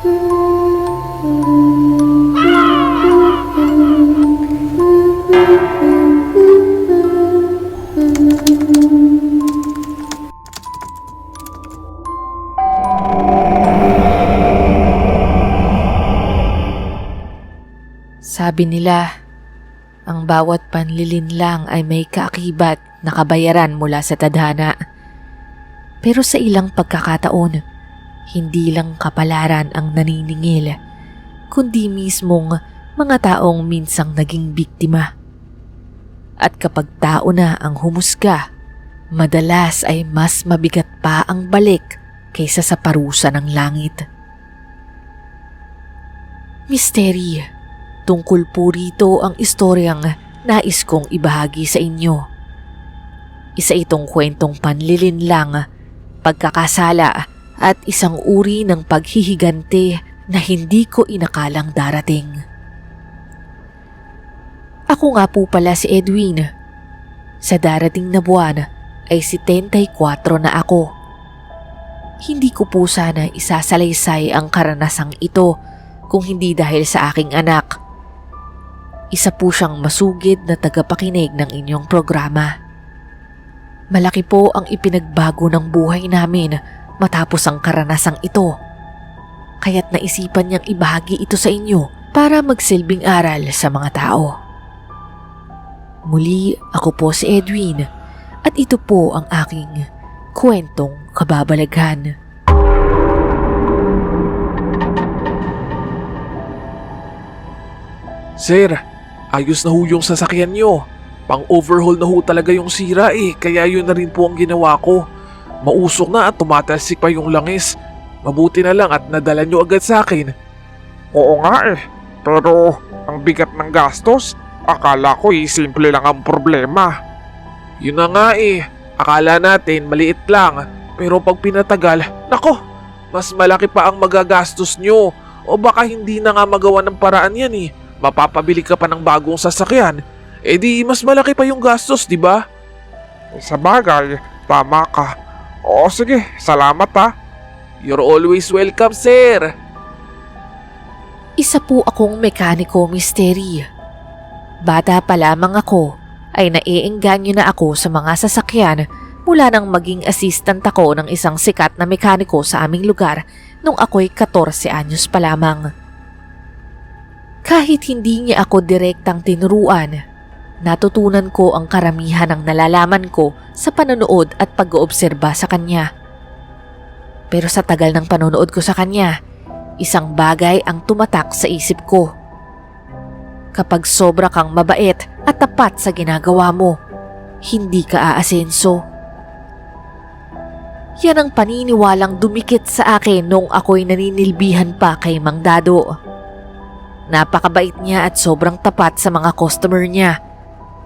Sabi nila, ang bawat panlilinlang ay may kaakibat na kabayaran mula sa tadhana. Pero sa ilang pagkakataon, hindi lang kapalaran ang naniningil, kundi mismong mga taong minsang naging biktima. At kapag tao na ang humusga, madalas ay mas mabigat pa ang balik kaysa sa parusa ng langit. Misteri. Tungkol po rito ang istoryang nais kong ibahagi sa inyo. Isa itong kwentong panlilinlang, pagkakasala at isang uri ng paghihigante na hindi ko inakalang darating. Ako nga po pala si Edwin. Sa darating na buwan ay 74 na ako. Hindi ko po sana isasalaysay ang karanasang ito kung hindi dahil sa aking anak. Isa po siyang masugid na tagapakinig ng inyong programa. Malaki po ang ipinagbago ng buhay namin matapos ang karanasang ito. Kaya't naisipan niyang ibahagi ito sa inyo para magsilbing aral sa mga tao. Muli, ako po si Edwin at ito po ang aking kwentong kababalaghan. Sir, ayos na ho yung sasakyan nyo. Pang-overhaul na ho talaga yung sira kaya yun na rin po ang ginawa ko. Mausok na at tumatalsik pa yung langis. Mabuti na lang at nadala nyo agad sa akin. Oo nga pero ang bigat ng gastos, akala ko simple lang ang problema. Yun na nga akala natin maliit lang. Pero pag pinatagal, nako, mas malaki pa ang magagastos nyo. O baka hindi na nga magawa ng paraan yan Mapapabili ka pa ng bagong sasakyan. Di mas malaki pa yung gastos, di ba? Sa bagay, tama ka. Oo sige, salamat You're always welcome, sir. Isa po akong mekaniko, misteri. Bata pa lamang ako ay naiengganyo na ako sa mga sasakyan mula nang maging assistant ako ng isang sikat na mekaniko sa aming lugar nung ako'y 14 anyos pa lamang. Kahit hindi niya ako direktang tinuruan, natutunan ko ang karamihan ng nalalaman ko sa panonood at pag-oobserba sa kanya. Pero sa tagal ng panonood ko sa kanya, isang bagay ang tumatak sa isip ko. Kapag sobra kang mabait at tapat sa ginagawa mo, hindi ka aasenso. Yan ang paniniwalang dumikit sa akin noong ako'y naninilbihan pa kay Mang Dado. Napakabait niya at sobrang tapat sa mga customer niya.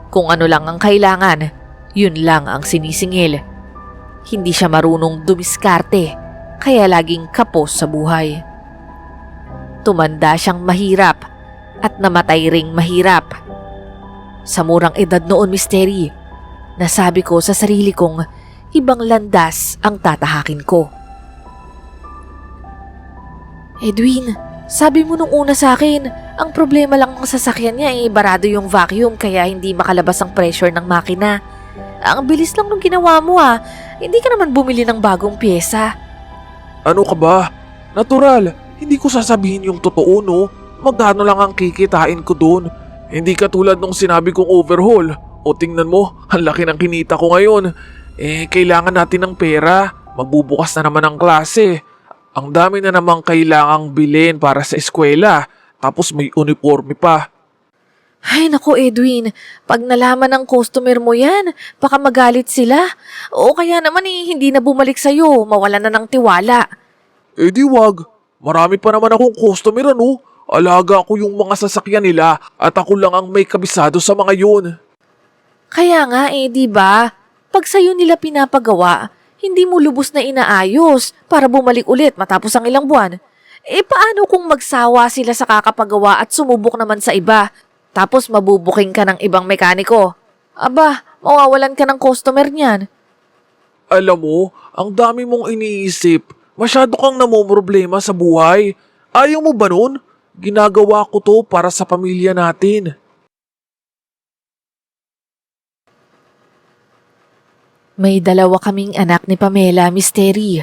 Kung ano lang ang kailangan, yun lang ang sinisingil. Hindi siya marunong dumiskarte, kaya laging kapos sa buhay. Tumanda siyang mahirap at namatay ring mahirap. Sa murang edad noon, misteri, nasabi ko sa sarili kong ibang landas ang tatahakin ko. Edwin, sabi mo nung una sa akin, ang problema lang ng sasakyan niya barado yung vacuum kaya hindi makalabas ang pressure ng makina. Ang bilis lang nung ginawa mo hindi ka naman bumili ng bagong pyesa. Ano ka ba? Natural, hindi ko sasabihin yung totoo Magkano lang ang kikitain ko doon. Hindi katulad nung sinabi kong overhaul. O tingnan mo, ang laki ng kinita ko ngayon. Kailangan natin ng pera. Magbubukas na naman ang klase. Ang dami na namang kailangang bilhin para sa eskwela. Tapos may uniforme pa. Ay nako Edwin, pag nalaman ng customer mo yan, baka magalit sila. O kaya naman hindi na bumalik sa'yo, mawala na ng tiwala. Di wag. Marami pa naman akong customer Alaga ko yung mga sasakyan nila at ako lang ang may kabisado sa mga yun. Kaya nga di ba? Pag sa'yo nila pinapagawa, hindi mo lubos na inaayos para bumalik ulit matapos ang ilang buwan. Paano kung magsawa sila sa kakapagawa at sumubok naman sa iba, tapos mabubuking ka ng ibang mekaniko? Aba, mawawalan ka ng customer niyan. Alam mo, ang dami mong iniisip. Masyado kang namomroblema sa buhay. Ayaw mo ba nun? Ginagawa ko to para sa pamilya natin. May dalawa kaming anak ni Pamela, Misteri.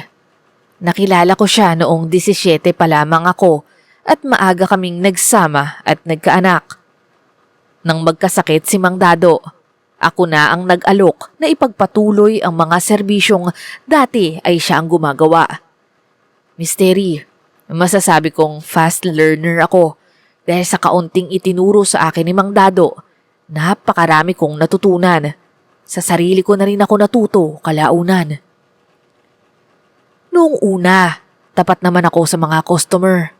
Nakilala ko siya noong 17 pa lamang ako at maaga kaming nagsama at nagkaanak. Nang magkasakit si Mang Dado, ako na ang nag-alok na ipagpatuloy ang mga serbisyong dati ay siya ang gumagawa. Misteri, masasabi kong fast learner ako dahil sa kaunting itinuro sa akin ni Mang Dado, napakarami kong natutunan. Sa sarili ko na rin ako natuto kalaunan. Noong una, tapat naman ako sa mga customer.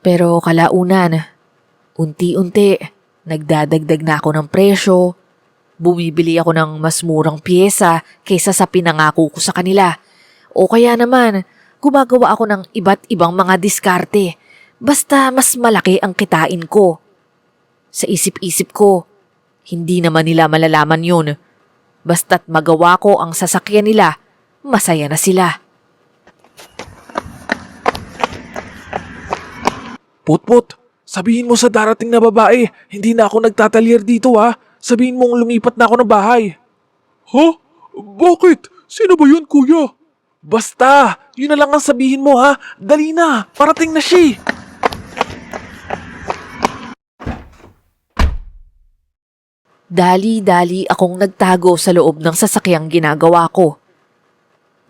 Pero kalaunan, unti-unti, nagdadagdag na ako ng presyo. Bumibili ako ng mas murang pyesa kaysa sa pinangako ko sa kanila. O kaya naman, gumagawa ako ng iba't ibang mga diskarte. Basta mas malaki ang kitain ko. Sa isip-isip ko, hindi naman nila malalaman yun. Basta't magawa ko ang sasakyan nila, masaya na sila. Putput, sabihin mo sa darating na babae, hindi na ako nagtatalyer dito ha. Sabihin mong lumipat na ako ng bahay. Ha? Bakit? Sino ba yun, kuya? Basta, yun na lang ang sabihin mo ha. Dali na, parating na siya. Dali-dali akong nagtago sa loob ng sasakyang ginagawa ko.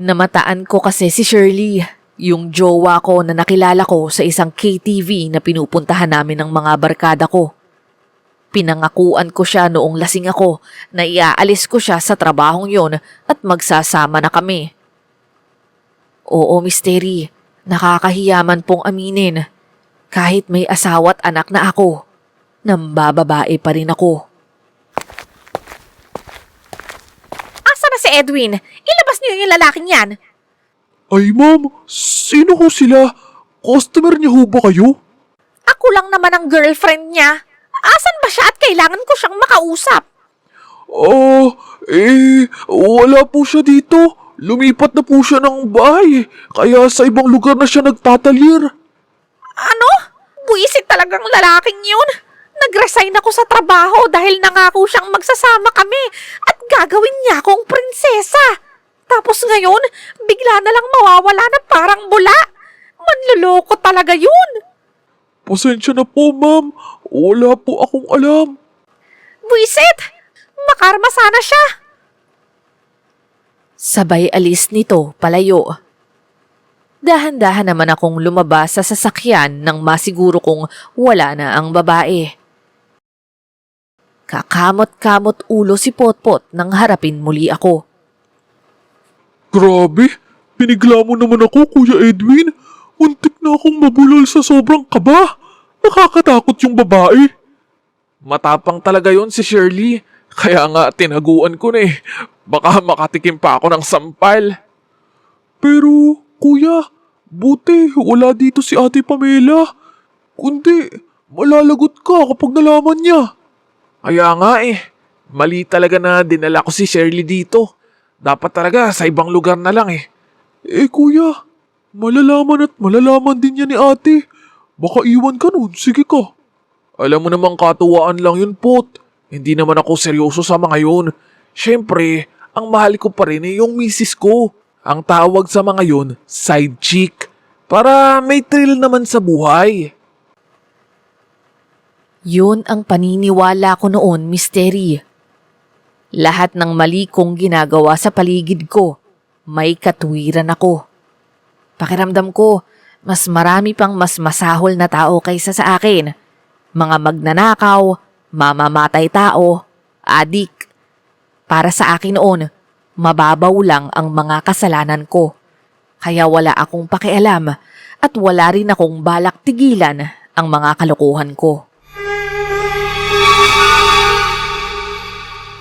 Namataan ko kasi si Shirley, yung jowa ko na nakilala ko sa isang KTV na pinupuntahan namin ng mga barkada ko. Pinangakuan ko siya noong lasing ako na iaalis ko siya sa trabahong yon at magsasama na kami. Oo, Misteri, nakakahiyaman pong aminin. Kahit may asawa't anak na ako, nambababae pa rin ako. Asa na si Edwin? Ilabas niyo yung lalaking yan. Ay ma'am, sino ho sila? Customer niya ho ba kayo? Ako lang naman ang girlfriend niya. Asan ba siya at kailangan ko siyang makausap? Wala po siya dito. Lumipat na po siya ng bahay. Kaya sa ibang lugar na siya nagtatalyer. Ano? Buisit talagang lalaking yun. Nag-resign ako sa trabaho dahil nangako siyang magsasama kami at gagawin niya akong prinsesa. Tapos ngayon, bigla na lang mawawala na parang bula. Manloloko talaga yun. Pasensya na po ma'am. Wala po akong alam. Buisit! Makarma sana siya. Sabay alis nito palayo. Dahan-dahan naman akong lumabas sa sasakyan nang masiguro kong wala na ang babae. Kakamot-kamot ulo si Potpot nang harapin muli ako. Grabe, pinigla mo naman ako, Kuya Edwin. Muntik na akong mabulol sa sobrang kaba. Nakakatakot yung babae. Matapang talaga yon si Shirley. Kaya nga tinaguan ko na eh. Baka makatikim pa ako ng sampal. Pero, kuya, buti wala dito si Ate Pamela. Kundi, malalagot ka kapag nalaman niya. Kaya nga eh, mali talaga na dinala ko si Shirley dito. Dapat talaga sa ibang lugar na lang eh. Eh kuya, malalaman at malalaman din niya ni ate. Baka iwan ka nun, sige ka. Alam mo namang katuwaan lang yun, Pot. Hindi naman ako seryoso sa mga yun. Siyempre, ang mahal ko pa rin eh yung misis ko. Ang tawag sa mga yun, side chick. Para may thrill naman sa buhay. Yun ang paniniwala ko noon, Misteri. Lahat ng mali kong ginagawa sa paligid ko, may katwiran ako. Pakiramdam ko, mas marami pang mas masahol na tao kaysa sa akin. Mga magnanakaw, mamamatay tao, adik. Para sa akin noon, mababaw lang ang mga kasalanan ko. Kaya wala akong pakialam at wala rin akong balak tigilan ang mga kalokohan ko.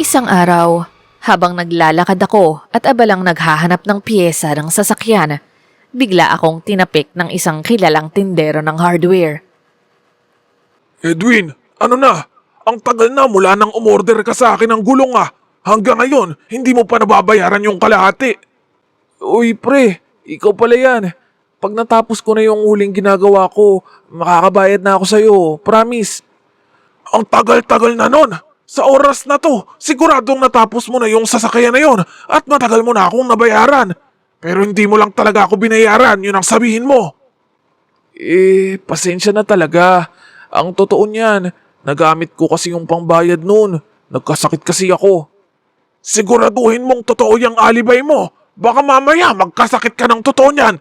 Isang araw, habang naglalakad ako at abalang naghahanap ng piyesa ng sasakyan, bigla akong tinapik ng isang kilalang tindero ng hardware. Edwin, ano na? Ang tagal na mula nang umorder ka sa akin ng gulong ah. Hanggang ngayon, hindi mo pa nababayaran yung kalahati. Uy pre, ikaw pala yan. Pag natapos ko na yung huling ginagawa ko, makakabayad na ako sa'yo. Promise. Ang tagal-tagal na nun! Sa oras na to, siguradong natapos mo na yung sasakyan na yon at matagal mo na akong nabayaran. Pero hindi mo lang talaga ako binayaran, yun ang sabihin mo. Pasensya na talaga. Ang totoo niyan, nagamit ko kasi yung pangbayad noon. Nagkasakit kasi ako. Siguraduhin mong totoo yung alibay mo. Baka mamaya magkasakit ka ng totoo niyan.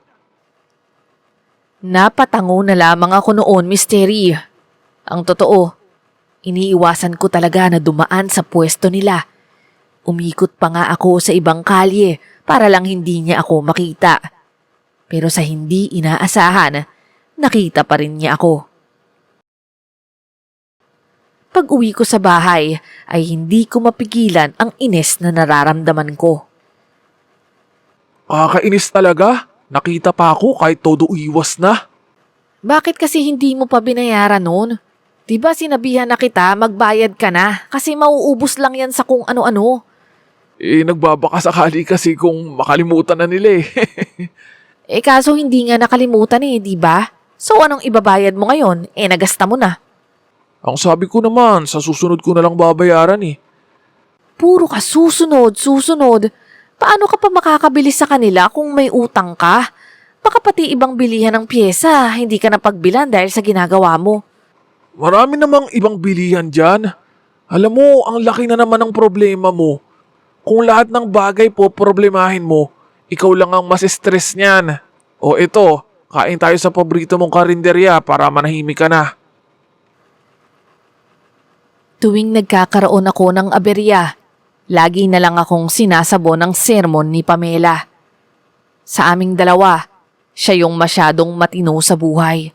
Napatango na lamang ako noon, Mystery. Ang totoo, iniiwasan ko talaga na dumaan sa pwesto nila. Umikot pa nga ako sa ibang kalye para lang hindi niya ako makita. Pero sa hindi inaasahan, nakita pa rin niya ako. Pag uwi ko sa bahay ay hindi ko mapigilan ang inis na nararamdaman ko. Kakainis talaga. Nakita pa ako kahit todo iwas na. Bakit kasi hindi mo pa binayaran noon? Diba sinabihan na kita magbayad ka na kasi mauubos lang yan sa kung ano-ano. Nagbabaka sakali kasi kung makalimutan na nila Kaso hindi nga nakalimutan diba? So anong ibabayad mo ngayon? Nagasta mo na. Ang sabi ko naman, sa susunod ko na lang babayaran Puro ka susunod. Paano ka pa makakabili sa kanila kung may utang ka? Baka pati ibang bilihan ng pyesa, hindi ka napagbilan dahil sa ginagawa mo. Marami namang ibang bilihan dyan. Alam mo, ang laki na naman ng problema mo. Kung lahat ng bagay po problemahin mo, ikaw lang ang mas stress niyan. O ito, kain tayo sa paborito mong karinderya para manahimik ka na. Tuwing nagkakaroon ako ng aberya, lagi na lang akong sinasabo ng sermon ni Pamela. Sa aming dalawa, siya yung masyadong matino sa buhay.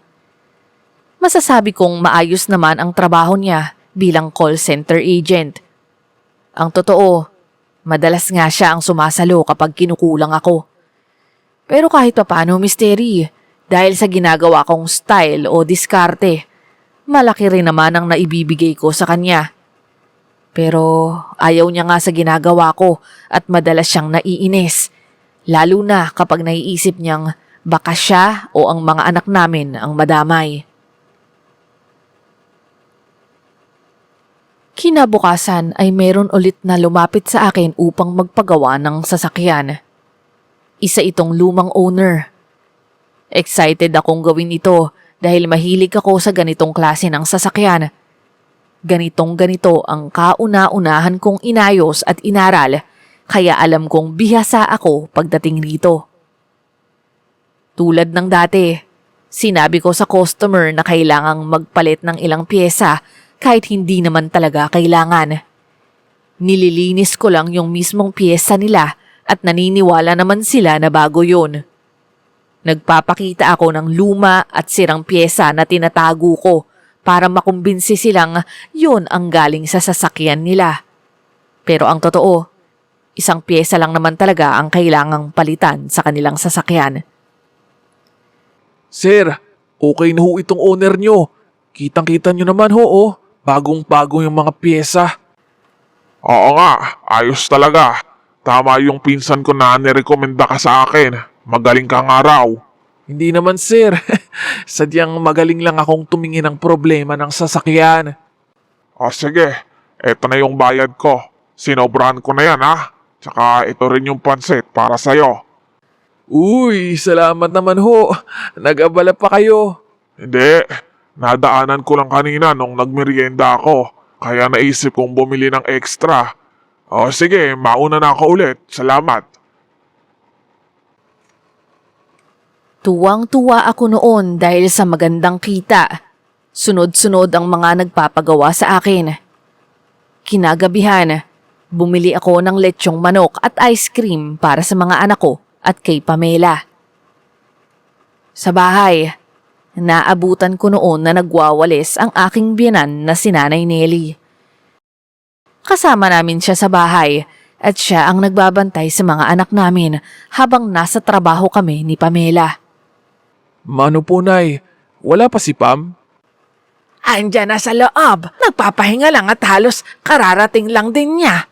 Masasabi kong maayos naman ang trabaho niya bilang call center agent. Ang totoo, madalas nga siya ang sumasalo kapag kinukulang ako. Pero kahit papaano, Mystery, dahil sa ginagawa kong style o diskarte, malaki rin naman ang naibibigay ko sa kanya. Pero ayaw niya nga sa ginagawa ko at madalas siyang naiinis. Lalo na kapag naiisip niyang baka siya o ang mga anak namin ang madamay. Kinabukasan ay meron ulit na lumapit sa akin upang magpagawa ng sasakyan. Isa itong lumang owner. Excited akong gawin ito dahil mahilig ako sa ganitong klase ng sasakyan. Ganitong-ganito ang kauna-unahan kong inayos at inaral, kaya alam kong bihasa ako pagdating rito. Tulad ng dati, sinabi ko sa customer na kailangang magpalit ng ilang pyesa kahit hindi naman talaga kailangan. Nililinis ko lang yung mismong pyesa nila at naniniwala naman sila na bago yun. Nagpapakita ako ng luma at sirang pyesa na tinatago ko para makumbinsi silang yun ang galing sa sasakyan nila. Pero ang totoo, isang pyesa lang naman talaga ang kailangang palitan sa kanilang sasakyan. Sir, okay na ho itong owner nyo. Kitang-kita nyo naman ho. Bagong-bago yung mga pyesa. Oo nga, ayos talaga. Tama yung pinsan ko na nirekomenda ka sa akin. Magaling ka nga raw. Hindi naman sir. Sadyang magaling lang akong tumingin ng problema ng sasakyan. O sige, eto na yung bayad ko. Sinobrahan ko na yan ha. Tsaka ito rin yung pansit para sa'yo. Uy, salamat naman ho. Nag-abala pa kayo. Hindi, nadaanan ko lang kanina nung nagmerienda ako. Kaya naisip kong bumili ng extra. O sige, mauna na ako ulit. Salamat. Tuwang-tuwa ako noon dahil sa magandang kita. Sunod-sunod ang mga nagpapagawa sa akin. Kinagabihan, bumili ako ng lechong manok at ice cream para sa mga anak ko at kay Pamela. Sa bahay, naabutan ko noon na nagwawalis ang aking biyenan na si Nanay Nelly. Kasama namin siya sa bahay at siya ang nagbabantay sa mga anak namin habang nasa trabaho kami ni Pamela. Mano po, Nay? Wala pa si Pam? Andyan na sa loob. Nagpapahinga lang at halos kararating lang din niya.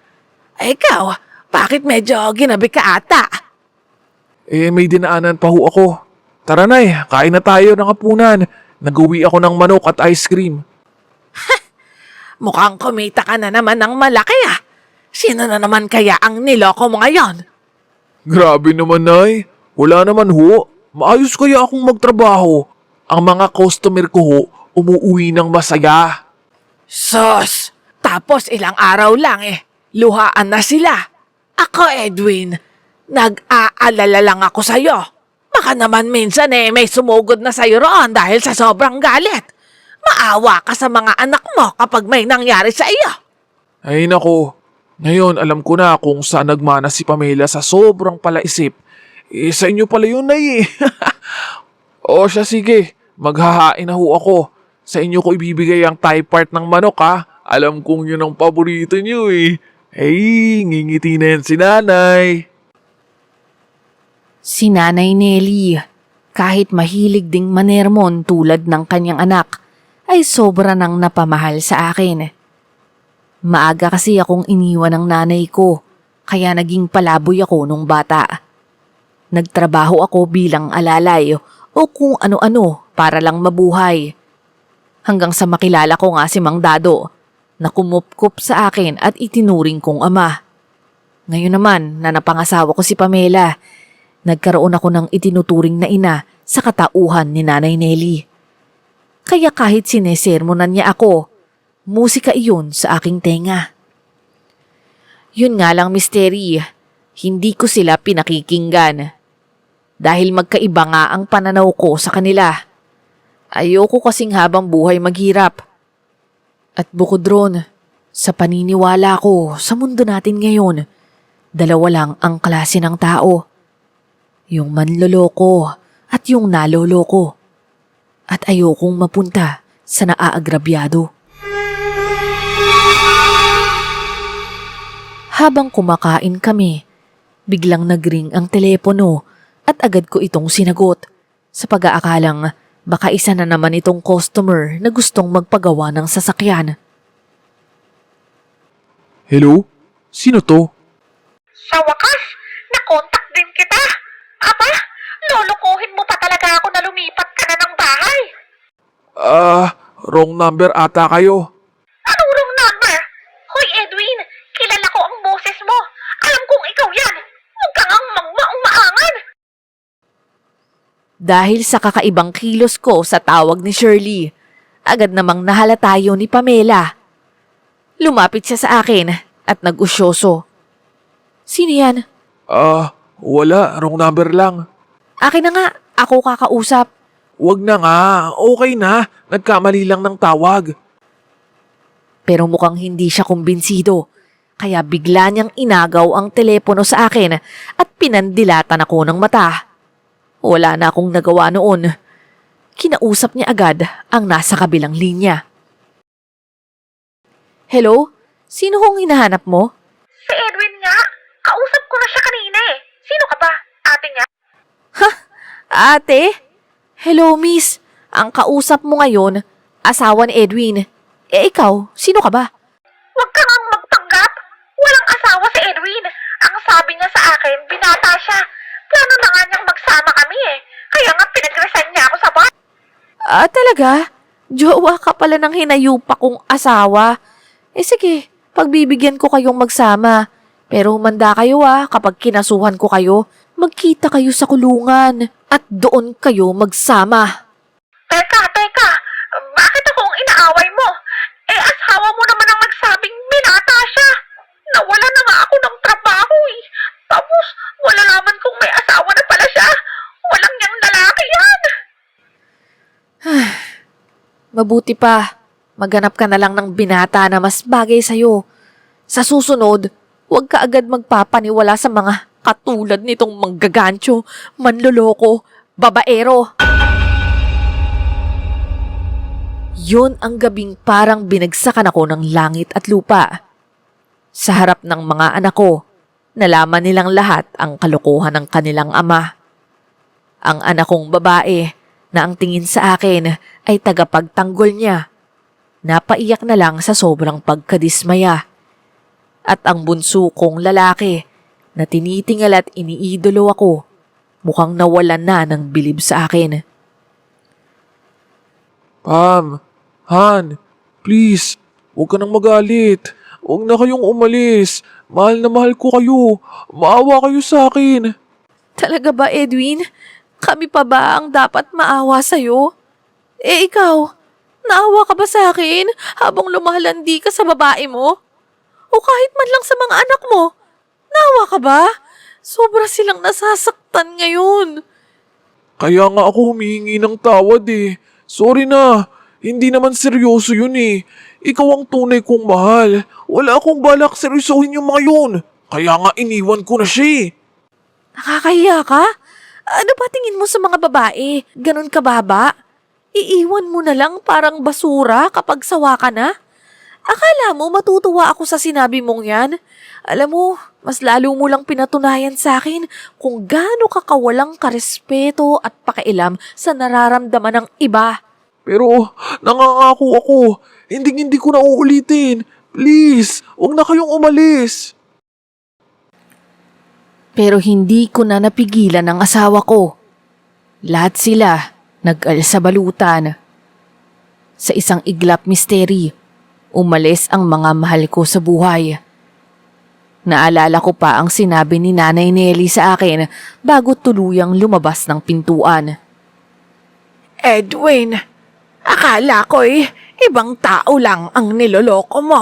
Ikaw, bakit medyo ginabi ka ata? May dinaanan pa ho ako. Tara Nay, kain na tayo ng hapunan. Nag-uwi ako ng manok at ice cream. Mukhang kumita ka na naman ng malaki ah. Sino na naman kaya ang niloko mo ngayon? Grabe naman Nay, wala naman ho. Maayos kaya akong magtrabaho. Ang mga customer ko ho, umuwi ng masaya. Sus! Tapos ilang araw lang luhaan na sila. Ako, Edwin, nag-aalala lang ako sa'yo. Baka naman minsan may sumugod na sa'yo roon dahil sa sobrang galit. Maawa ka sa mga anak mo kapag may nangyari sa iyo. Ay nako, ngayon alam ko na kung saan nagmana si Pamela sa sobrang palaisip. Sa inyo pala yun Nay. O siya sige, maghahain na ho ako. Sa inyo ko ibibigay ang thigh part ng manok ha. Alam kong yun ang paborito niyo Ay, ngingiti na yan si Nanay. Si Nanay Nelly, kahit mahilig ding manermon tulad ng kanyang anak, ay sobra nang napamahal sa akin. Maaga kasi akong iniwan ng nanay ko, kaya naging palaboy ako nung bata. Nagtrabaho ako bilang alalay o kung ano-ano para lang mabuhay. Hanggang sa makilala ko nga si Mang Dado, na kumupkup sa akin at itinuring kong ama. Ngayon naman na napangasawa ko si Pamela, nagkaroon ako ng itinuturing na ina sa katauhan ni Nanay Nelly. Kaya kahit sinesermonan niya ako, musika iyon sa aking tenga. Yun nga lang misteri, hindi ko sila pinakikinggan. Dahil magkaiba nga ang pananaw ko sa kanila. Ayoko kasing habang buhay maghirap. At bukod ron, sa paniniwala ko sa mundo natin ngayon, dalawa lang ang klase ng tao. Yung manloloko at yung naloloko. At ayokong mapunta sa naaagrabyado. Habang kumakain kami, biglang nagring ang telepono at agad ko itong sinagot sa pag-aakalang baka isa na naman itong customer na gustong magpagawa ng sasakyan. Hello? Sino to? Sa wakas, nakontak din kita. Aba, lolokohin mo pa talaga ako na lumipat ka na ng bahay. Wrong number ata kayo. Anong wrong number? Hoy Edwin, kilala ko ang boses mo. Alam kong ikaw yan. Huwag kang ang maangan. Dahil sa kakaibang kilos ko sa tawag ni Shirley, agad namang nahalata yun ni Pamela. Lumapit siya sa akin at nag-usyoso. Sino yan? Wala. Wrong number lang. Akin na nga, ako kakausap. Wag na nga. Okay na. Nagkamali lang ng tawag. Pero mukhang hindi siya kumbinsido. Kaya bigla niyang inagaw ang telepono sa akin at pinandilatan ako ng mata. Wala na akong nagawa noon. Kinausap niya agad ang nasa kabilang linya. Hello? Sino hong hinahanap mo? Si Edwin nga. Kausap ko na siya kanina eh. Sino ka ba? Ate niya? Ate? Hello, miss. Ang kausap mo ngayon, asawa ni Edwin. Ikaw, sino ka ba? Huwag kang ang magpanggap. Walang asawa si Edwin. Ang sabi niya sa akin, binata siya. Plano na nga niyang magsama kami eh. Kaya nga pinag-resign niya ako sa bahay. Talaga? Jowa ka pala ng hinayupa kong asawa. Sige, pagbibigyan ko kayong magsama. Pero humanda kayo kapag kinasuhan ko kayo, magkita kayo sa kulungan at doon kayo magsama. Teka. Bakit akong inaaway mo? Asawa mo naman ang nagsabing binata siya. Nawala na nga ako ng trabaho eh. Tapos, wala naman kung may asawa na pala siya. Walang niyang lalaki yan. Mabuti pa, maghanap ka na lang ng binata na mas bagay sa'yo. Sa susunod, huwag ka agad magpapaniwala sa mga katulad nitong manggagancho, manloloko, babaero. Yun ang gabing parang binagsakan ako ng langit at lupa. Sa harap ng mga anak ko, nalaman nilang lahat ang kalokohan ng kanilang ama. Ang anak kong babae na ang tingin sa akin ay tagapagtanggol niya. Napaiyak na lang sa sobrang pagkadismaya. At ang bunso kong lalaki na tinitingal at iniidolo ako, mukhang nawalan na ng bilib sa akin. Pam, Han, please, huwag ka nang magalit. Huwag na kayong umalis. Mahal na mahal ko kayo. Maawa kayo sa akin. Talaga ba, Edwin? Kami pa ba ang dapat maawa sa'yo? Eh ikaw, naawa ka ba sa akin habang lumalandi ka sa babae mo? O kahit man lang sa mga anak mo? Naawa ka ba? Sobra silang nasasaktan ngayon. Kaya nga ako humihingi ng tawad eh. Sorry na. Hindi naman seryoso yun eh. Ikaw ang tunay kong mahal. Wala akong balak seryosohin yung mga yun. Kaya nga iniwan ko na siya eh. Nakakahiya ka? Ano ba tingin mo sa mga babae? Ganon ka baba? Iiwan mo na lang parang basura kapag sawa ka na? Akala mo matutuwa ako sa sinabi mong yan? Alam mo, mas lalo mo lang pinatunayan sa akin kung gaano ka kawalang karespeto at pakialam sa nararamdaman ng iba. Pero nangangako ako. Hindi ko na uulitin. Please, huwag na kayong umalis. Pero hindi ko na napigilan ang asawa ko. Lahat sila nag-alsa balutan. Sa isang iglap misteri, umalis ang mga mahal ko sa buhay. Naalala ko pa ang sinabi ni Nanay Nelly sa akin bago tuluyang lumabas ng pintuan. Edwin, akala ko ibang tao lang ang niloloko mo.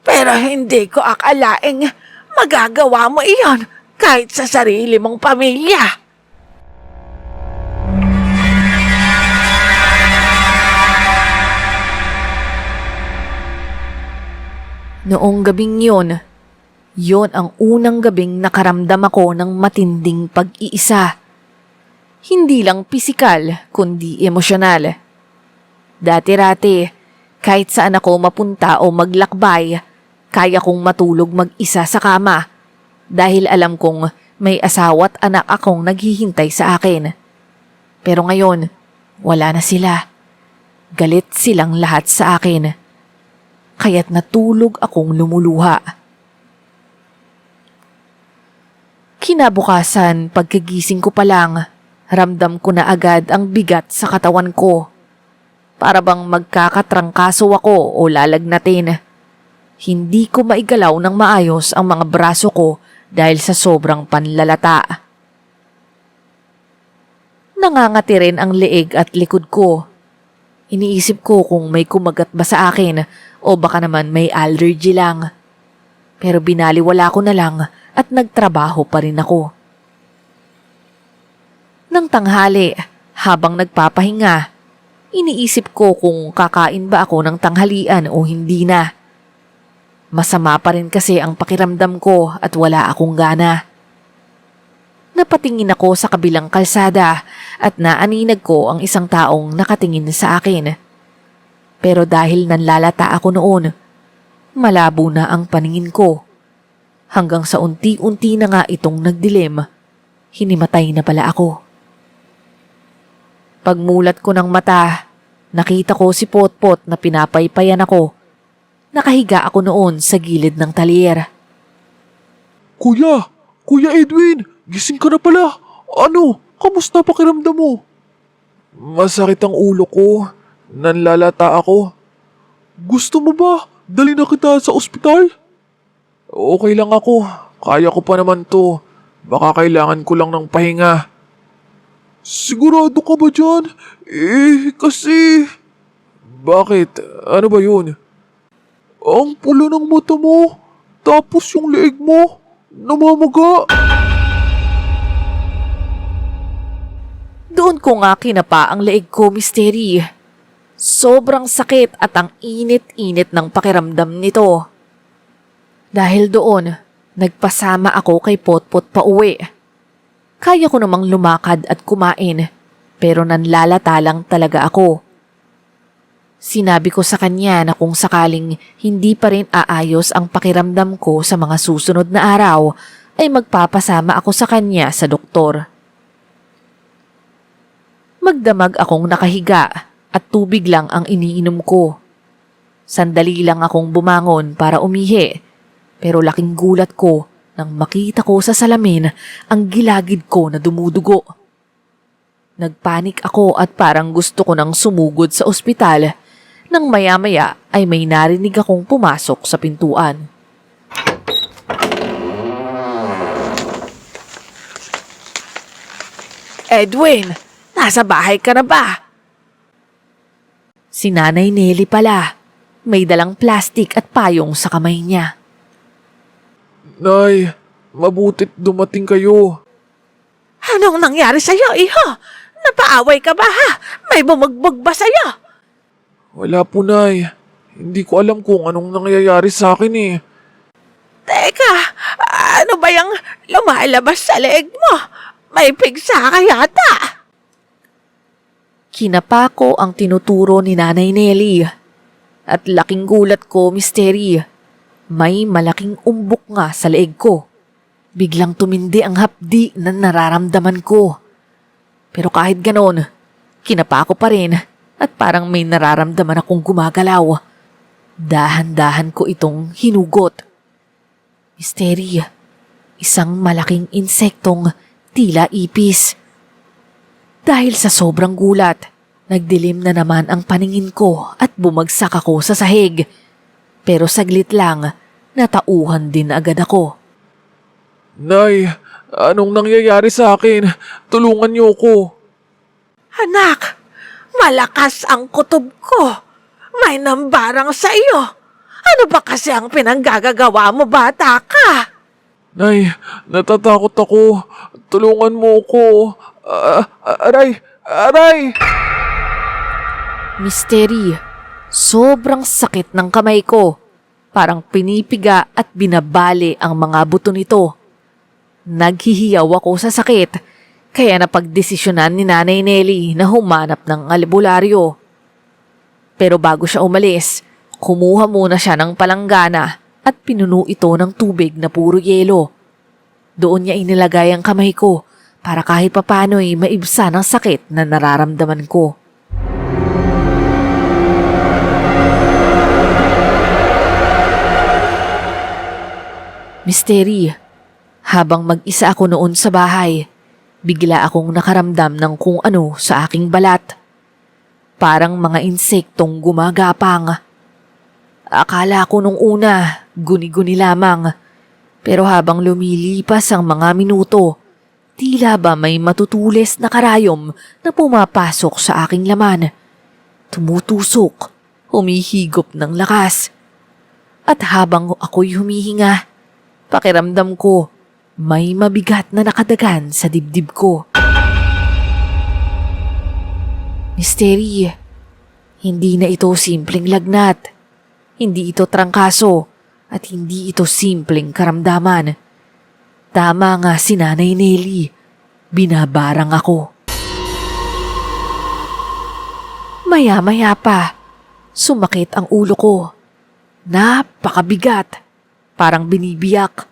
Pero hindi ko akalaing magagawa mo iyon kahit sa sarili mong pamilya. Noong gabing yon ang unang gabing nakaramdam ako ng matinding pag-iisa. Hindi lang pisikal, kundi emosyonal. Dati-rati, kahit saan ako mapunta o maglakbay, kaya kong matulog mag-isa sa kama dahil alam kong may asawa't anak akong naghihintay sa akin. Pero ngayon, wala na sila. Galit silang lahat sa akin. Kaya't natulog akong lumuluha. Kinabukasan, pagkagising ko pa lang, ramdam ko na agad ang bigat sa katawan ko. Para bang magkakatrangkaso ako o lalagnatin. Hindi ko maigalaw ng maayos ang mga braso ko dahil sa sobrang panlalata. Nangangati rin ang leeg at likod ko. Iniisip ko kung may kumagat ba sa akin o baka naman may allergy lang. Pero binaliwala ko na lang at nagtrabaho pa rin ako. Nang tanghali, habang nagpapahinga, iniisip ko kung kakain ba ako ng tanghalian o hindi na. Masama pa rin kasi ang pakiramdam ko at wala akong gana. Napatingin ako sa kabilang kalsada at naaninag ko ang isang taong nakatingin sa akin. Pero dahil nanlalata ako noon, malabo na ang paningin ko. Hanggang sa unti-unti na nga itong nagdilim, hinimatay na pala ako. Pagmulat ko ng mata, nakita ko si Potpot na pinapaypayan ako. Nakahiga ako noon sa gilid ng talyer. Kuya Edwin, gising ka na pala. Ano, kamusta pakiramdam mo? Masakit ang ulo ko. Nanlalata ako. Gusto mo ba dali na kita sa ospital? Okay lang ako. Kaya ko pa naman to. Baka kailangan ko lang ng pahinga. Sigurado ka ba dyan? Kasi... Bakit? Ano ba yun? Ang pula ng mata mo. Tapos yung leeg mo. Namamaga. Doon ko nga kinapa ang leeg ko, Misteri. Sobrang sakit at ang init-init ng pakiramdam nito. Dahil doon, nagpasama ako kay Potpot pa uwi. Kaya ko namang lumakad at kumain, pero nanlalata lang talaga ako. Sinabi ko sa kanya na kung sakaling hindi pa rin aayos ang pakiramdam ko sa mga susunod na araw, ay magpapasama ako sa kanya sa doktor. Magdamag akong nakahiga at tubig lang ang iniinom ko. Sandali lang akong bumangon para umihi, pero laking gulat ko nang makita ko sa salamin ang gilagid ko na dumudugo. Nagpanik ako at parang gusto ko nang sumugod sa ospital nang maya-maya ay may narinig akong pumasok sa pintuan. Edwin, nasa bahay ka na ba? Si Nanay Nelly pala. May dalang plastik at payong sa kamay niya. Nay, mabutit dumating kayo. Anong nangyari sa'yo, iho? Napaaway ka ba, ha? May bumugbog ba sa'yo? Wala po, Nay. Hindi ko alam kung anong nangyayari sa akin eh. Teka, ano ba yung lumalabas sa leeg mo? May pigsa ka yata. Kinapa ko ang tinuturo ni Nanay Nelly. At laking gulat ko, Misteri. May malaking umbok nga sa leeg ko. Biglang tumindi ang hapdi na nararamdaman ko. Pero kahit ganon, kinapa ko pa rin at parang may nararamdaman akong gumagalaw. Dahan-dahan ko itong hinugot. Misteri, isang malaking insektong tila ipis. Dahil sa sobrang gulat, nagdilim na naman ang paningin ko at bumagsak ako sa sahig. Pero saglit lang, natauhan din agad ako. Nay, anong nangyayari sa akin? Tulungan niyo ko. Anak, malakas ang kutob ko. May nambarang sa iyo. Ano ba kasi ang pinanggagawa mo, bata ka? Nay, natatakot ako. Tulungan mo ko. Aray! Aray! Misteri, sobrang sakit ng kamay ko. Parang pinipiga at binabali ang mga buto nito. Naghihiyaw ako sa sakit, kaya napagdesisyonan ni Nanay Nelly na humanap ng albularyo. Pero bago siya umalis, kumuha muna siya ng palanggana at pinuno ito ng tubig na puro yelo. Doon niya inilagay ang kamay ko para kahit papano'y maibsan ang sakit na nararamdaman ko. Misteri, habang mag-isa ako noon sa bahay, bigla akong nakaramdam ng kung ano sa aking balat. Parang mga insektong gumagapang. Akala ko nung una, guni-guni lamang. Pero habang lumilipas ang mga minuto, tila ba may matutulis na karayom na pumapasok sa aking laman. Tumutusok, humihigop ng lakas. At habang ako'y humihinga, pakiramdam ko may mabigat na nakadagan sa dibdib ko. Misteri, hindi na ito simpleng lagnat. Hindi ito trangkaso at hindi ito simpleng karamdaman. Tama nga si Nanay Nelly, binabarang ako. Maya-maya pa, sumakit ang ulo ko. Napakabigat, parang binibiyak.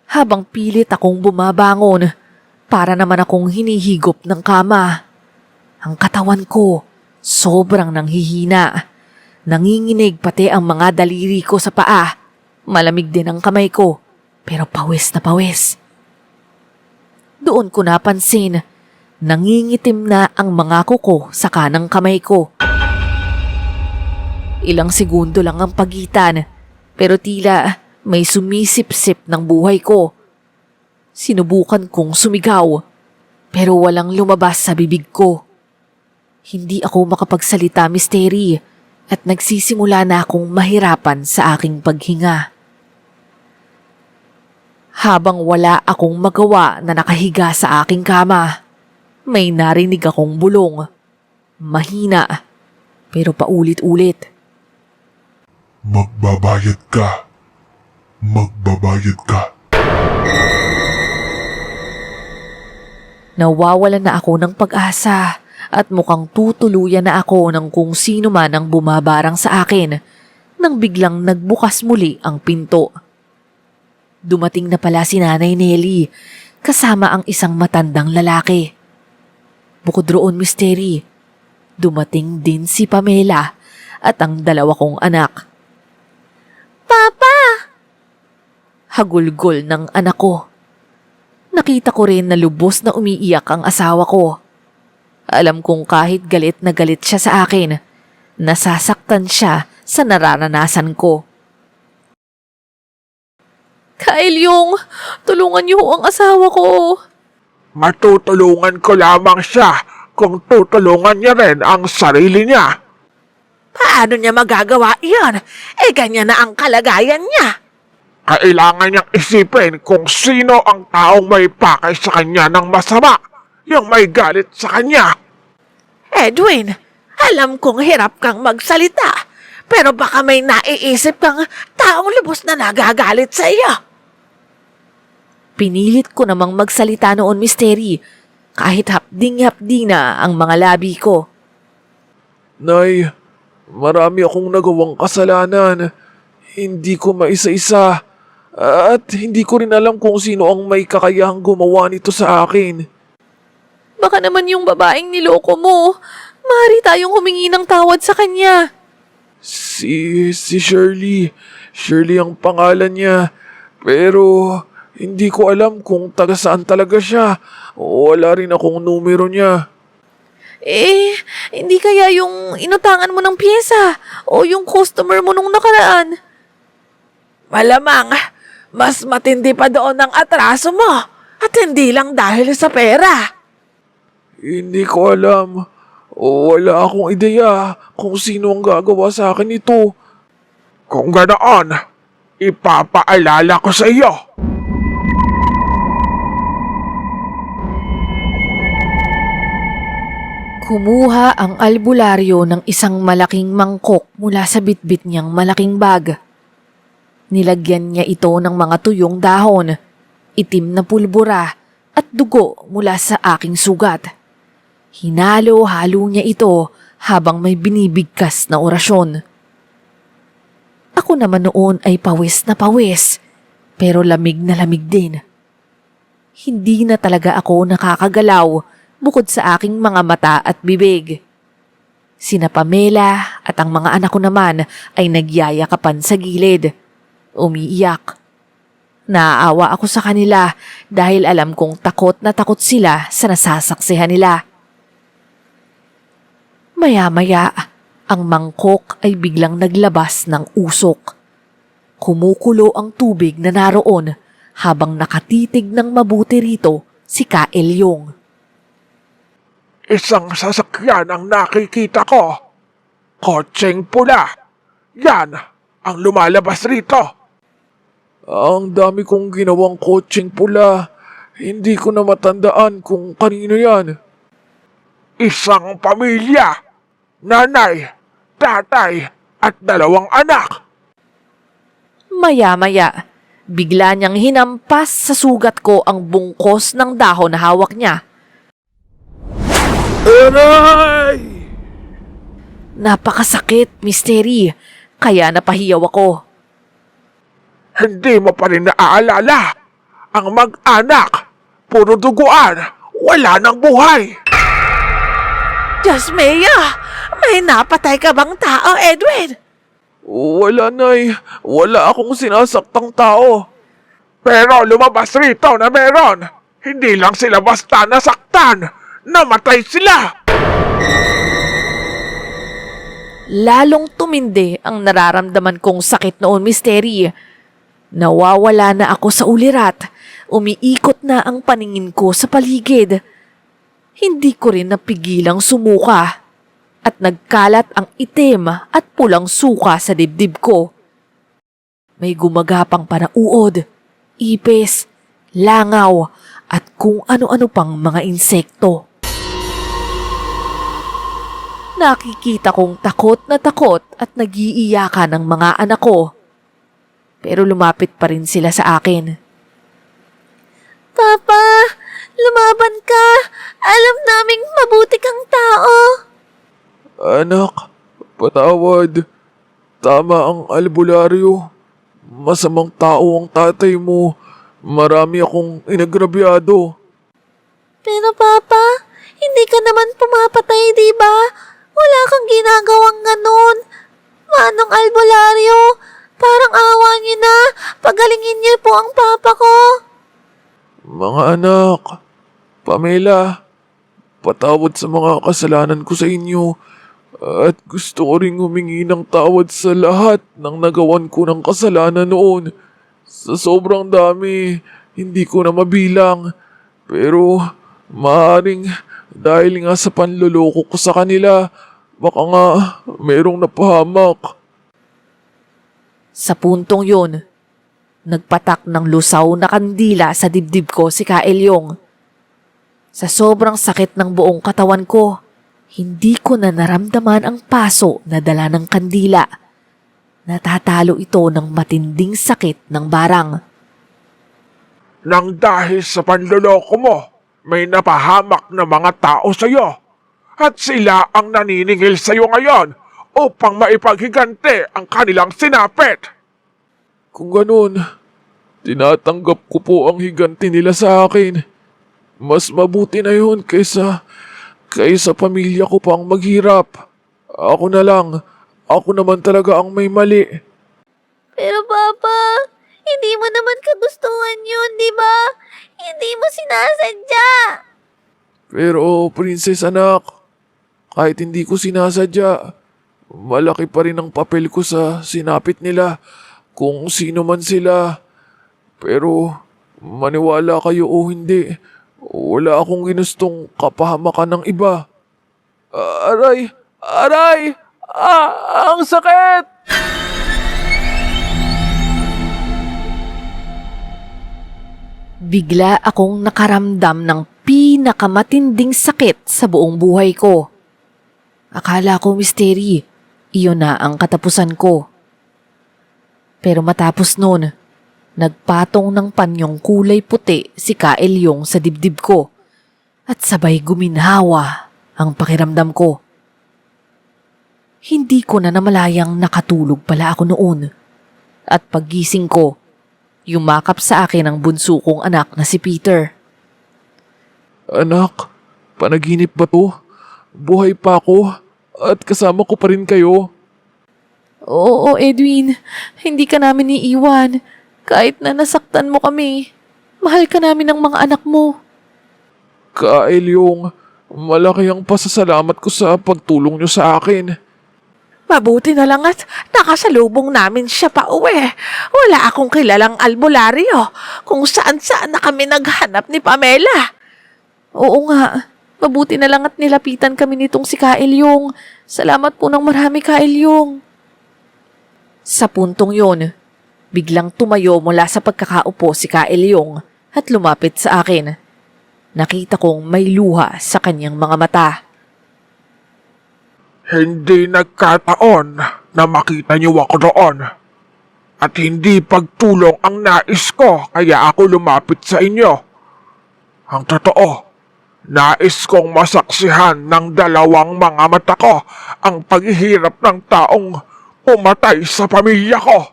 Habang pilit akong bumabangon, para naman akong hinihigop ng kama. Ang katawan ko, sobrang nanghihina. Nanginginig pati ang mga daliri ko sa paa. Malamig din ang kamay ko, pero pawis na pawis. Doon ko napansin, nangingitim na ang mga kuko sa kanang kamay ko. Ilang segundo lang ang pagitan, pero tila may sumisip-sip ng buhay ko. Sinubukan kong sumigaw, pero walang lumabas sa bibig ko. Hindi ako makapagsalita, Misteri, at nagsisimula na akong mahirapan sa aking paghinga. Habang wala akong magawa na nakahiga sa aking kama, may narinig akong bulong. Mahina, pero paulit-ulit. Magbabayad ka. Magbabayad ka. Nawawalan na ako ng pag-asa at mukhang tutuluyan na ako ng kung sino man ang bumabarang sa akin nang biglang nagbukas muli ang pinto. Dumating na pala si Nanay Nelly kasama ang isang matandang lalaki. Bukod roon, Misteri, dumating din si Pamela at ang dalawa kong anak. Papa! hagulgol ng anak ko. Nakita ko rin na lubos na umiiyak ang asawa ko. Alam kong kahit galit na galit siya sa akin, nasasaktan siya sa nararanasan ko. Kyle Yung, tulungan niyo ang asawa ko. Matutulungan ko lamang siya kung tutulungan niya rin ang sarili niya. Paano niya magagawa iyon? Ganyan na ang kalagayan niya. Kailangan niyang isipin kung sino ang taong may pakay sa kanya ng masama, yung may galit sa kanya. Edwin, alam kong hirap kang magsalita, pero baka may naiisip kang taong lubos na nagagalit sa iyo. Pinilit ko namang magsalita noon, Misteri, kahit hapding-hapdi na ang mga labi ko. Nay, marami akong nagawang kasalanan. Hindi ko maisa-isa. At hindi ko rin alam kung sino ang may kakayahang gumawa nito sa akin. Baka naman yung babaeng niloko mo. Maaari tayong humingi ng tawad sa kanya. Si Shirley. Shirley ang pangalan niya. Pero hindi ko alam kung taga saan talaga siya. Wala rin akong numero niya. Hindi kaya yung inutangan mo ng pyesa o yung customer mo nung nakaraan? Malamang, mas matindi pa doon ang atraso mo at hindi lang dahil sa pera. Hindi ko alam. Wala akong ideya kung sino ang gagawa sa akin ito. Kung ganoon, ipapaalala ko sa iyo. Kumuha ang albularyo ng isang malaking mangkok mula sa bitbit niyang malaking bag. Nilagyan niya ito ng mga tuyong dahon, itim na pulbura at dugo mula sa aking sugat. Hinalo-halo niya ito habang may binibigkas na orasyon. Ako naman noon ay pawis na pawis, pero lamig na lamig din. Hindi na talaga ako nakakagalaw bukod sa aking mga mata at bibig. Sina Pamela at ang mga anak ko naman ay nagyayakapan sa gilid. Umiiyak. Naaawa ako sa kanila dahil alam kong takot na takot sila sa nasasaksihan nila. Maya-maya, ang mangkok ay biglang naglabas ng usok. Kumukulo ang tubig na naroon habang nakatitig ng mabuti rito si Kyle Yung. Isang sasakyan ang nakikita ko. Kotseng pula. Yan ang lumalabas rito. Ang dami kong ginawang kotseng pula. Hindi ko na matandaan kung kanino yan. Isang pamilya. Nanay, tatay, at 2 anak. Maya-maya, bigla niyang hinampas sa sugat ko ang bungkos ng dahon na hawak niya. Aray! Napakasakit, Misteri, kaya napahiyaw ako. Hindi mo pa rin naaalala. Ang mag-anak, puro duguan, wala nang buhay. Diyos Mia, may napatay ka bang tao, Edwin? Wala, Nay. Wala akong sinasaktang tao. Pero lumabas rito na meron. Hindi lang sila basta nasaktan. Namatay sila. Lalong tumindi ang nararamdaman kong sakit noon, Misteri. Nawawala na ako sa ulirat. Umiikot na ang paningin ko sa paligid. Hindi ko rin napigilang sumuka. At nagkalat ang itim at pulang suka sa dibdib ko. May gumagapang panauod, ipis, langaw, at kung ano-ano pang mga insekto. Nakikita kong takot at nag-iiyakan ang mga anak ko. Pero lumapit pa rin sila sa akin. Papa, lumaban ka. Alam naming mabuti kang tao. Anak, patawad. Tama ang albularyo. Masamang tao ang tatay mo. Marami akong inagrabyado. Pero Papa, hindi ka naman pumapatay, di ba? Wala kang ginagawang ganon. Manong albularyo, Parang awa niyo na. Pagalingin niyo po ang papa ko. Mga anak, Pamela, patawad sa mga kasalanan ko sa inyo at gusto ko ring humingi ng tawad sa lahat ng nagawan ko ng kasalanan noon. Sa sobrang dami, hindi ko na mabilang. Pero maaaring dahil nga sa panloloko ko sa kanila, baka nga merong napahamak. Sa puntong yun, nagpatak ng lusaw na kandila sa dibdib ko si Kaelyong. Sa sobrang sakit ng buong katawan ko, hindi ko na naramdaman ang paso na dala ng kandila. Natatalo ito ng matinding sakit ng barang. Nang dahil sa panloloko mo, may napahamak na mga tao sa iyo. At sila ang naniningil sa iyo ngayon upang maipaghiganti ang kanilang sinapit. Kung ganun, tinatanggap ko po ang higanti nila sa akin. Mas mabuti na yun kaysa pamilya ko pang maghirap. Ako na lang, ako naman talaga ang may mali. Pero Papa, hindi mo naman kagustuhan yun, di ba? Hindi mo sinasadya. Pero princess anak, kahit hindi ko sinasadya, malaki pa rin ang papel ko sa sinapit nila kung sino man sila. Pero maniwala kayo o hindi, wala akong ginustong kapahamakan ng iba. Aray! Aray! Ang sakit! Bigla akong nakaramdam ng pinakamatinding sakit sa buong buhay ko. Akala ko misteri, iyon na ang katapusan ko. Pero matapos nun, nagpatong ng panyong kulay puti si Kaelyong sa dibdib ko at sabay guminhawa ang pakiramdam ko. Hindi ko na namalayang nakatulog pala ako noon at paggising ko, yumakap sa akin ang bunso kong anak na si Peter. Anak, panaginip ba to? Buhay pa ako at kasama ko pa rin kayo. Oo, Edwin. Hindi ka namin iiwan. Kahit na nasaktan mo kami. Mahal ka namin ng mga anak mo. Kaelyong, malaki ang pasasalamat ko sa pagtulong nyo sa akin. Mabuti na lang at nakasalubong namin siya pa uwi. Wala akong kilalang albularyo kung saan-saan na kami naghanap ni Pamela. Oo nga. Mabuti na lang at nilapitan kami nitong si Kaelyong. Salamat po ng marami, Kaelyong. Sa puntong yon, biglang tumayo mula sa pagkakaupo si Kaelyong at lumapit sa akin. Nakita kong may luha sa kanyang mga mata. Hindi nagkataon na makita niyo ako roon. At hindi pagtulong ang nais ko kaya ako lumapit sa inyo. Ang totoo, nais kong masaksihan ng dalawang mga mata ko ang paghihirap ng taong pumatay sa pamilya ko.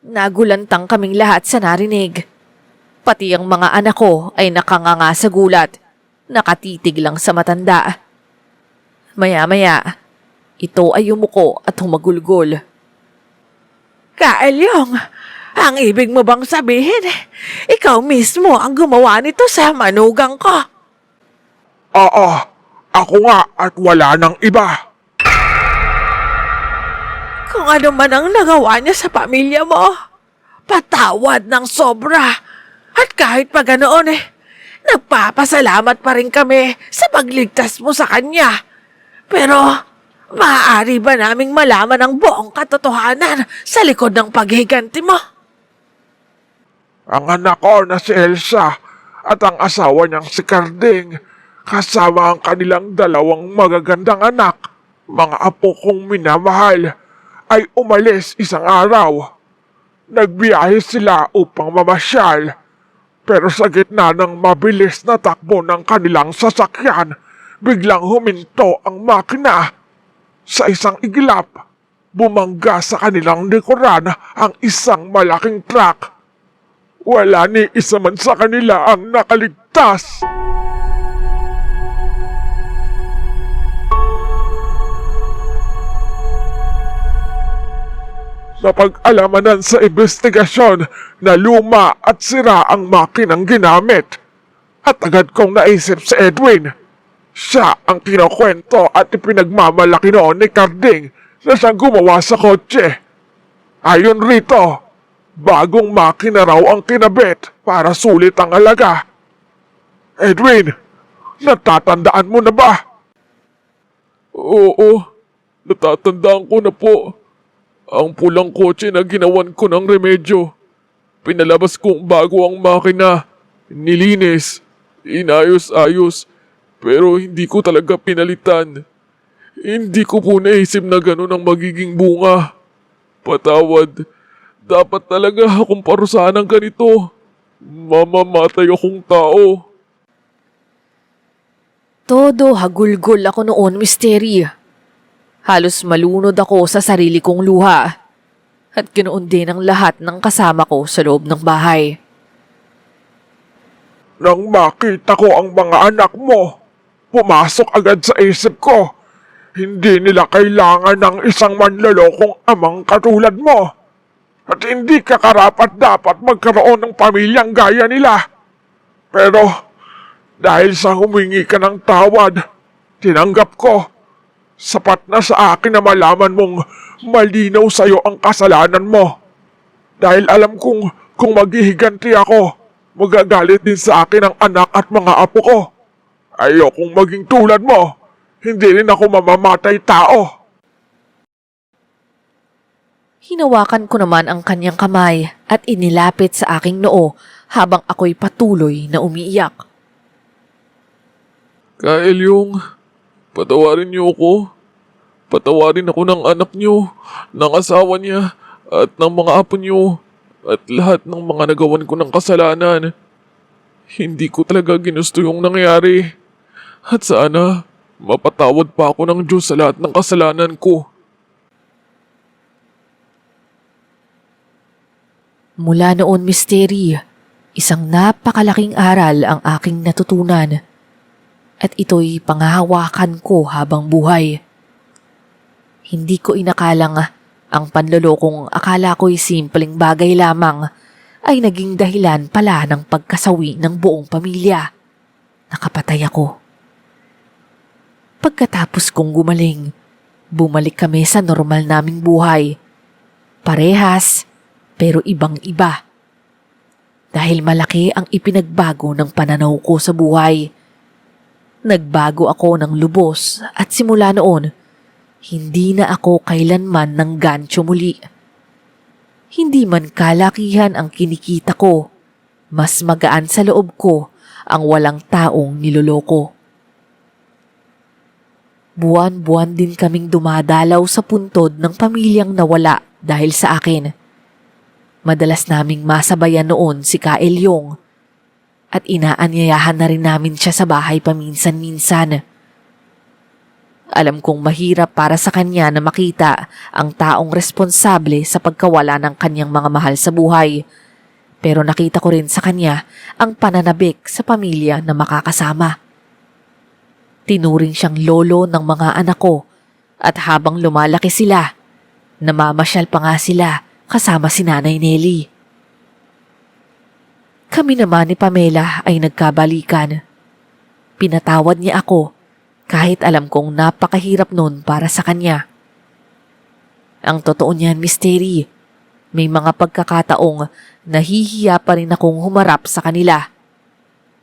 Nagulantang kaming lahat sa narinig. Pati ang mga anak ko ay nakanganga sa gulat. Nakatitig lang sa matanda. Maya-maya, ito ay yumuko at humagulgol. Kaelyong, ang ibig mo bang sabihin, ikaw mismo ang gumawa nito sa manugang ko? Oo, ako nga at wala nang iba. Kung ano man ang nagawa niya sa pamilya mo, patawad ng sobra. At kahit pa ganoon nagpapasalamat pa rin kami sa pagligtas mo sa kanya. Pero, maaari ba naming malaman ang buong katotohanan sa likod ng paghiganti mo? Ang anak ko na si Elsa at ang asawa niyang si Carding, kasama ang kanilang dalawang magagandang anak, mga apo kong minamahal, ay umalis isang araw. Nagbiyahe sila upang mamasyal, pero sa gitna ng mabilis na takbo ng kanilang sasakyan, biglang huminto ang makina. Sa isang iglap, bumangga sa kanilang likuran ang isang malaking truck. Wala ni isa man sa kanila ang nakaligtas. napag-alamanan sa investigasyon na luma at sira ang makinang ginamit. At agad kong naisip si Edwin. Siya ang kinukwento at ipinagmamalaki noon ni Carding na siyang gumawa sa kotse. Ayon rito, bagong makina raw ang kinabit para sulit ang halaga. Edwin, natatandaan mo na ba? Oo, natatandaan ko na po. Ang pulang kotse na ginawan ko ng remedyo. Pinalabas kong bago ang makina. Nilinis. Inayos-ayos. Pero hindi ko talaga pinalitan. Hindi ko po naisip na gano'n ang magiging bunga. Patawad. Dapat talaga akong parusahan ng ganito. Mamamatay akong tao. Todo hagulgol ako noon, Misteri. Halos malunod ako sa sarili kong luha. At ginoon din ang lahat ng kasama ko sa loob ng bahay. Nang makita ko ang mga anak mo, pumasok agad sa isip ko. Hindi nila kailangan ng isang manlolokong amang katulad mo. At hindi ka karapat-dapat magkaroon ng pamilyang gaya nila. Pero dahil sa humingi ka ng tawad, tinanggap ko. Sapat na sa akin na malaman mong malinaw sa'yo ang kasalanan mo. Dahil alam kong kung maghihiganti ako, magagalit din sa akin ang anak at mga apo ko. Ayokong maging tulad mo. Hindi rin ako mamamatay tao. Hinawakan ko naman ang kanyang kamay at inilapit sa aking noo habang ako'y patuloy na umiiyak. Kaelyong, patawarin niyo ako. Patawarin ako ng anak niyo, ng asawa niya, at ng mga apo niyo, at lahat ng mga nagawan ko ng kasalanan. Hindi ko talaga ginusto yung nangyari. At sana, mapatawad pa ako ng Diyos sa lahat ng kasalanan ko. Mula noon, Misteri, isang napakalaking aral ang aking natutunan. At ito'y panghahawakan ko habang buhay. Hindi ko inakalang ang panlolokong akala ko'y simpleng bagay lamang ay naging dahilan pala ng pagkasawi ng buong pamilya. Nakapatay ako. Pagkatapos kong gumaling, bumalik kami sa normal naming buhay. Parehas, pero ibang-iba. Dahil malaki ang ipinagbago ng pananaw ko sa buhay. Nagbago ako ng lubos at simula noon, hindi na ako kailanman ng gancho muli. Hindi man kalakihan ang kinikita ko, mas magaan sa loob ko ang walang taong niloloko. Buwan-buwan din kaming dumadalaw sa puntod ng pamilyang nawala dahil sa akin. Madalas naming masabayan noon si Kaelyong at inaanyayahan na rin namin siya sa bahay paminsan-minsan. Alam kong mahirap para sa kanya na makita ang taong responsable sa pagkawala ng kanyang mga mahal sa buhay. Pero nakita ko rin sa kanya ang pananabik sa pamilya na makakasama. Tinuring siyang lolo ng mga anak ko at habang lumalaki sila, namamasyal pa nga sila kasama si Nanay Nelly. Kami naman ni Pamela ay nagkabalikan. Pinatawad niya ako kahit alam kong napakahirap nun para sa kanya. Ang totoo niyan, Misteri, may mga pagkakataong nahihiya pa rin akong humarap sa kanila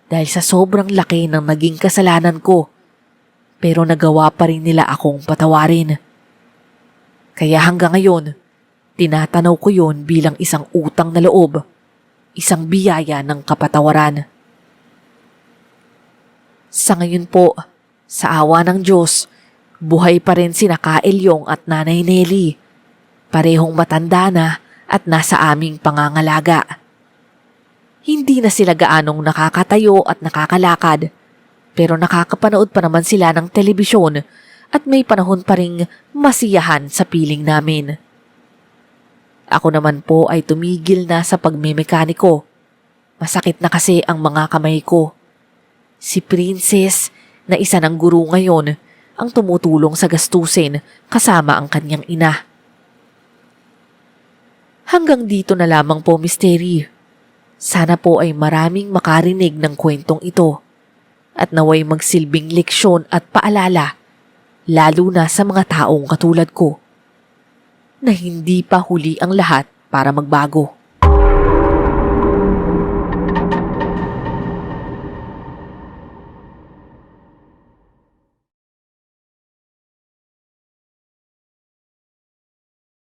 dahil sa sobrang laki ng naging kasalanan ko, pero nagawa pa rin nila akong patawarin. Kaya hanggang ngayon, tinatanaw ko yon bilang isang utang na loob, isang biyaya ng kapatawaran. Sa ngayon po, sa awa ng Diyos, buhay pa rin sina Kaelyong at Nanay Nelly. Parehong matanda na at nasa aming pangangalaga. Hindi na sila gaanong nakakatayo at nakakalakad, pero nakakapanood pa naman sila ng telebisyon at may panahon pa ring masiyahan sa piling namin. Ako naman po ay tumigil na sa pagmemekaniko. Masakit na kasi ang mga kamay ko. Si Princess, na isa ng guro ngayon, ang tumutulong sa gastusin kasama ang kanyang ina. Hanggang dito na lamang po, Misteri. Sana po ay maraming makarinig ng kwentong ito at naway magsilbing leksyon at paalala, lalo na sa mga taong katulad ko, na hindi pa huli ang lahat para magbago.